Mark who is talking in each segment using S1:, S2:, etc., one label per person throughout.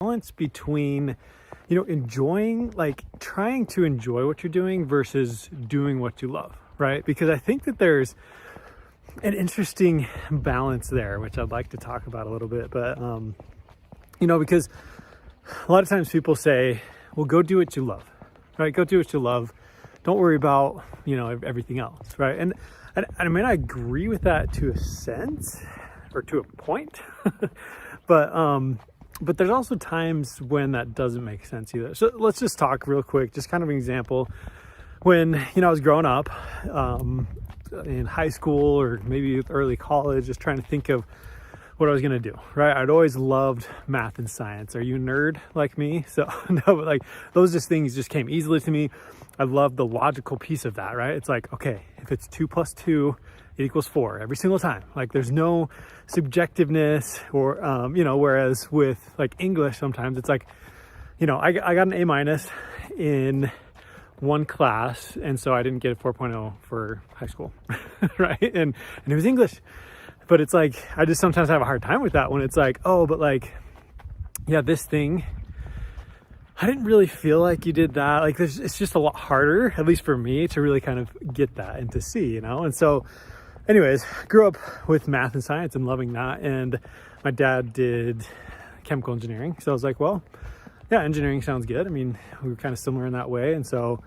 S1: balance between, enjoying, like trying to enjoy what you're doing versus doing what you love, right? Because I think that there's an interesting balance there, which I'd like to talk about a little bit. But, because a lot of times people say, well, go do what you love, right? Go do what you love. Don't worry about, everything else, right? And I mean, I agree with that to a sense or to a point, but there's also times when that doesn't make sense either. So let's just talk real quick, just kind of an example. When, I was growing up in high school or maybe early college, just trying to think of what I was going to do, right? I'd always loved math and science. Are you a nerd like me? So no, but like those things just came easily to me. I love the logical piece of that, right? It's like, okay, if it's 2 + 2, it equals 4 every single time. Like there's no subjectiveness or, whereas with like English, sometimes it's like, I got an A- in one class. And so I didn't get a 4.0 for high school, right? And it was English, but it's like, I just sometimes have a hard time with that when it's like, oh, but like, yeah, this thing, I didn't really feel like you did that. Like it's just a lot harder, at least for me, to really kind of get that and to see, And so anyways, grew up with math and science and loving that. And my dad did chemical engineering. So I was like, well, yeah, engineering sounds good. I mean, we were kind of similar in that way. And so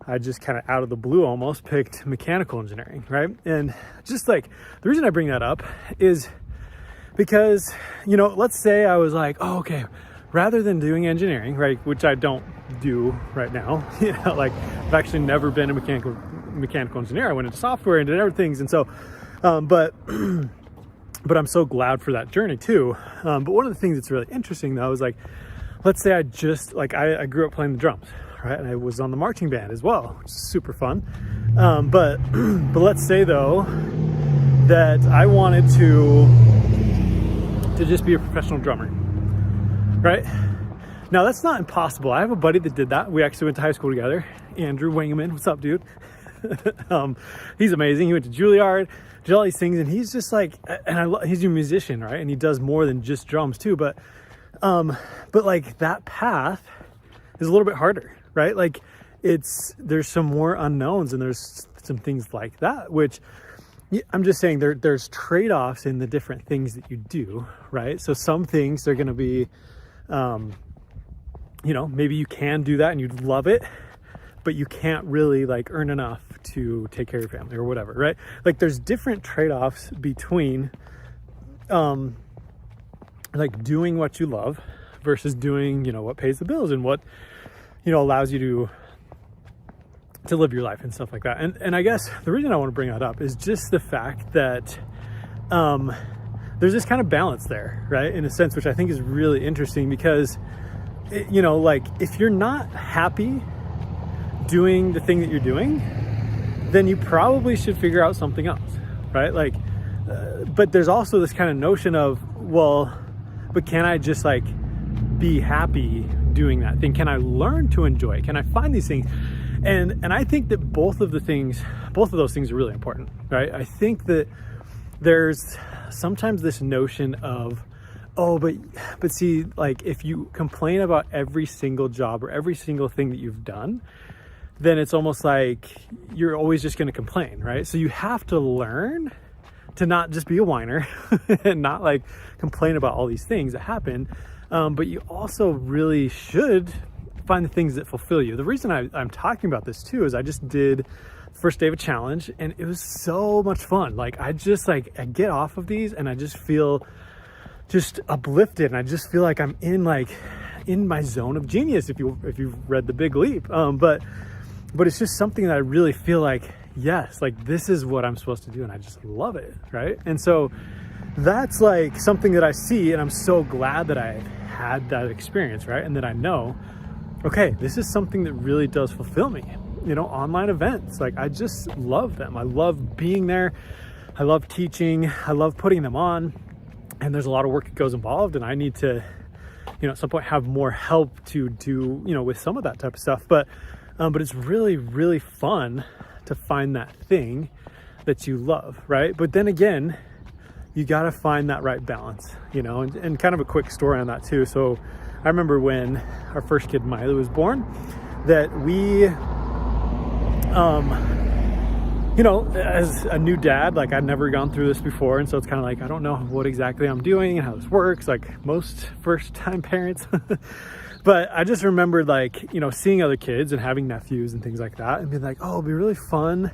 S1: I just kind of out of the blue almost picked mechanical engineering, right? And just like the reason I bring that up is because, let's say I was like, oh, okay, rather than doing engineering, right, which I don't do right now, like I've actually never been a mechanical engineer. I went into software and did other things. And so, but I'm so glad for that journey too. But one of the things that's really interesting though, is like, let's say I just like, I grew up playing the drums, right? And I was on the marching band as well, which is super fun. But let's say though, that I wanted to just be a professional drummer, right? Now that's not impossible. I have a buddy that did that. We actually went to high school together. Andrew Wangeman, what's up, dude? He's amazing. He went to Juilliard, did all these things, and he's just like, and he's a musician, right? And he does more than just drums too. But like that path is a little bit harder, right? Like there's some more unknowns and there's some things like that, which I'm just saying there's trade-offs in the different things that you do, right? So some things are going to be, maybe you can do that and you'd love it, but you can't really like earn enough to take care of your family or whatever, right? Like there's different trade-offs between, like doing what you love versus doing, what pays the bills and what, allows you to live your life and stuff like that. And I guess the reason I want to bring that up is just the fact that, there's this kind of balance there, right? In a sense, which I think is really interesting because, like if you're not happy doing the thing that you're doing, then you probably should figure out something else, right? Like, but there's also this kind of notion of, well, but can I just like be happy doing that thing? Can I learn to enjoy it? Can I find these things? And I think that both of those things are really important, right? I think that there's sometimes this notion of, oh, but see, like if you complain about every single job or every single thing that you've done, then it's almost like you're always just going to complain, right? So you have to learn to not just be a whiner and not like complain about all these things that happen. But you also really should find the things that fulfill you. The reason I'm talking about this too is I just did first day of a challenge and it was so much fun. Like I get off of these and I just feel just uplifted and I just feel like I'm in my zone of genius if you've read The Big Leap. But it's just something that I really feel like, yes, like this is what I'm supposed to do and I just love it, right? And so that's like something that I see and I'm so glad that I've had that experience, right? And that I know, okay, this is something that really does fulfill me. Online events, like I just love them. I love being there. I love teaching. I love putting them on. And there's a lot of work that goes involved and I need to, at some point have more help to do, with some of that type of stuff. But it's really, really fun to find that thing that you love, right? But then again, you got to find that right balance, and kind of a quick story on that too. So I remember when our first kid, Miley, was born, that we, as a new dad, like I'd never gone through this before. And so it's kind of like, I don't know what exactly I'm doing and how this works, like most first time parents. But I just remembered like, seeing other kids and having nephews and things like that and being like, oh, it'd be really fun.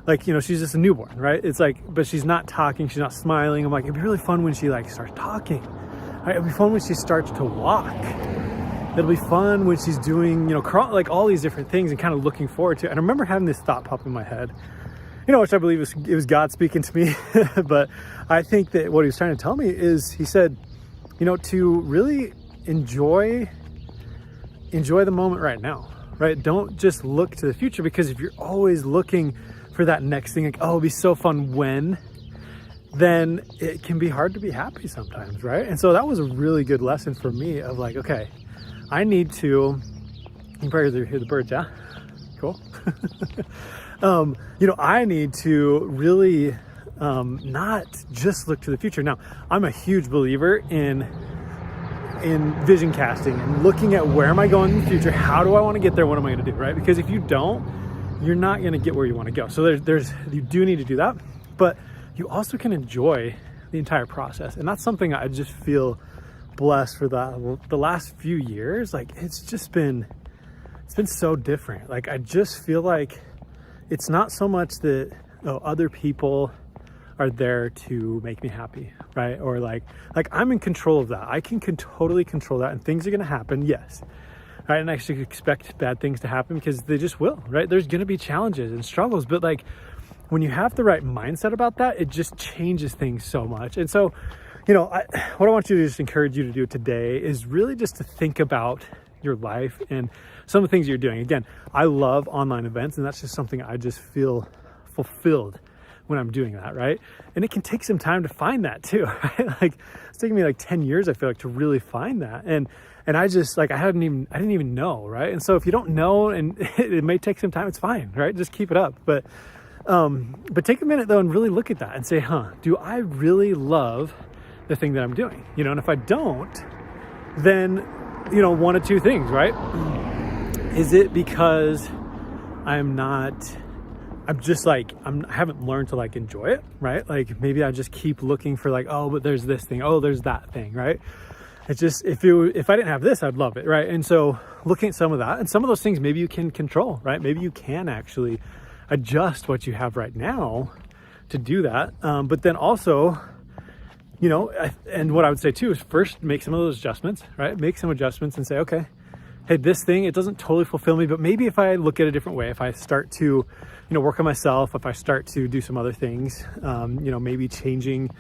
S1: Like, she's just a newborn, right? It's like, but she's not talking, she's not smiling. I'm like, it'd be really fun when she like starts talking. Right? It'd be fun when she starts to walk. It'll be fun when she's doing, like all these different things and kind of looking forward to it. And I remember having this thought pop in my head, which I believe it was God speaking to me. But I think that what he was trying to tell me is, he said, to really enjoy the moment right now, right? Don't just look to the future, because if you're always looking for that next thing, like, oh, it'll be so fun when, then it can be hard to be happy sometimes, right? And so that was a really good lesson for me of like, okay, I need to, you can probably hear the birds, yeah? Cool. I need to really not just look to the future. Now, I'm a huge believer in vision casting and looking at where am I going in the future? How do I want to get there? What am I going to do, right? Because if you don't, you're not going to get where you want to go. So you do need to do that, but you also can enjoy the entire process. And that's something I just feel blessed for the last few years. Like it's been so different. Like I just feel like it's not so much that other people are there to make me happy, right? Or like I'm in control of that. I can totally control that, and things are going to happen. Yes. Right. And I should expect bad things to happen, because they just will, right? There's going to be challenges and struggles, but like when you have the right mindset about that, it just changes things so much. And so, what I want you to just encourage you to do today is really just to think about your life and some of the things you're doing. Again, I love online events, and that's just something I just feel fulfilled when I'm doing that, right? And it can take some time to find that too, right? Like it's taken me like 10 years, I feel like, to really find that. And I just like, I didn't even know, right? And so if you don't know, and it may take some time, it's fine, right? Just keep it up. But take a minute though and really look at that and say, do I really love the thing that I'm doing? And if I don't, then, one of two things, right? Is it because I haven't learned to like enjoy it, right? Like maybe I just keep looking for like, oh, but there's this thing, oh, there's that thing, right? It's just, if I didn't have this, I'd love it, right? And so looking at some of that, and some of those things maybe you can control, right? Maybe you can actually adjust what you have right now to do that. But then also, and what I would say too is first make some of those adjustments, right? Make some adjustments and say, okay, hey, this thing, it doesn't totally fulfill me, but maybe if I look at it a different way, if I start to, work on myself, if I start to do some other things, maybe changing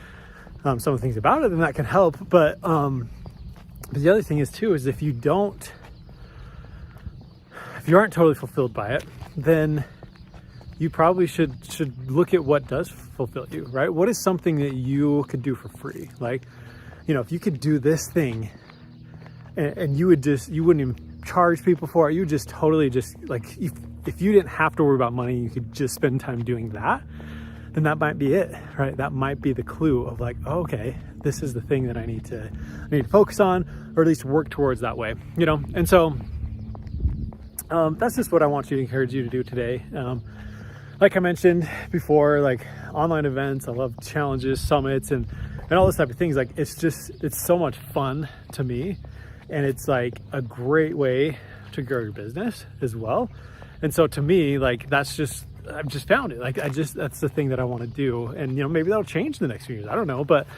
S1: some of the things about it, then that can help. But the other thing is too, is if you aren't totally fulfilled by it, then you probably should look at what does fulfill you, right? What is something that you could do for free? Like, if you could do this thing and you wouldn't even charge people for it, you would just totally just like, if you didn't have to worry about money, you could just spend time doing that, then that might be it, right? That might be the clue of like, oh, okay, this is the thing that I need to focus on, or at least work towards that way, And so that's just what I want to encourage you to do today. Like I mentioned before, like online events, I love challenges, summits, and all this type of things. Like it's so much fun to me, and it's like a great way to grow your business as well. And so to me, like I've just found it. Like that's the thing that I want to do. And maybe that'll change in the next few years. I don't know, but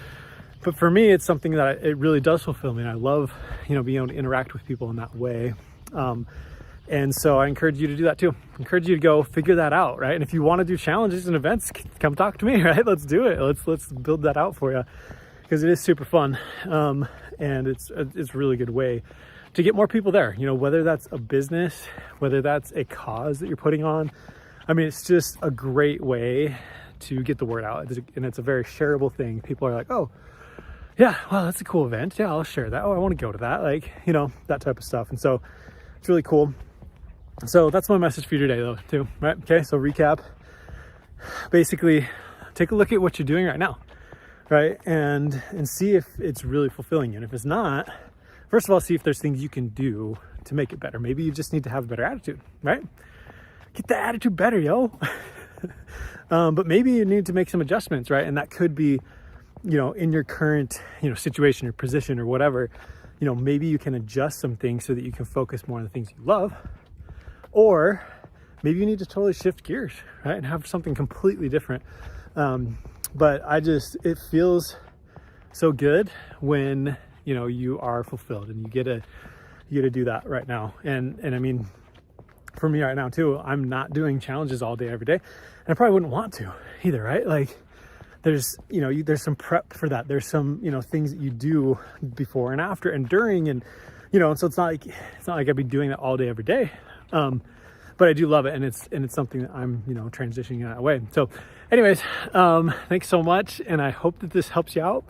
S1: for me, it's something that it really does fulfill me. And I love, being able to interact with people in that way. And so I encourage you to do that too. I encourage you to go figure that out, right? And if you want to do challenges and events, come talk to me, right? Let's do it. Let's build that out for you, because it is super fun. And it's a really good way to get more people there, whether that's a business, whether that's a cause that you're putting on. I mean, it's just a great way to get the word out. And it's a very shareable thing. People are like, oh, yeah, well, that's a cool event. Yeah, I'll share that. Oh, I want to go to that. Like, that type of stuff. And so it's really cool. So that's my message for you today though, too, right? Okay, so recap. Basically, take a look at what you're doing right now, right? And see if it's really fulfilling you. And if it's not, first of all, see if there's things you can do to make it better. Maybe you just need to have a better attitude, right? Get the attitude better, yo. But maybe you need to make some adjustments, right? And that could be, in your current, situation or position or whatever, maybe you can adjust some things so that you can focus more on the things you love. Or maybe you need to totally shift gears, right? And have something completely different. But it feels so good when, you are fulfilled and you get to do that right now. And I mean, for me right now too, I'm not doing challenges all day, every day. And I probably wouldn't want to either, right? Like there's some prep for that. There's some, things that you do before and after and during, and, so it's not like I'd be doing that all day, every day. But I do love it. And it's something that I'm, transitioning that way. So anyways, thanks so much. And I hope that this helps you out.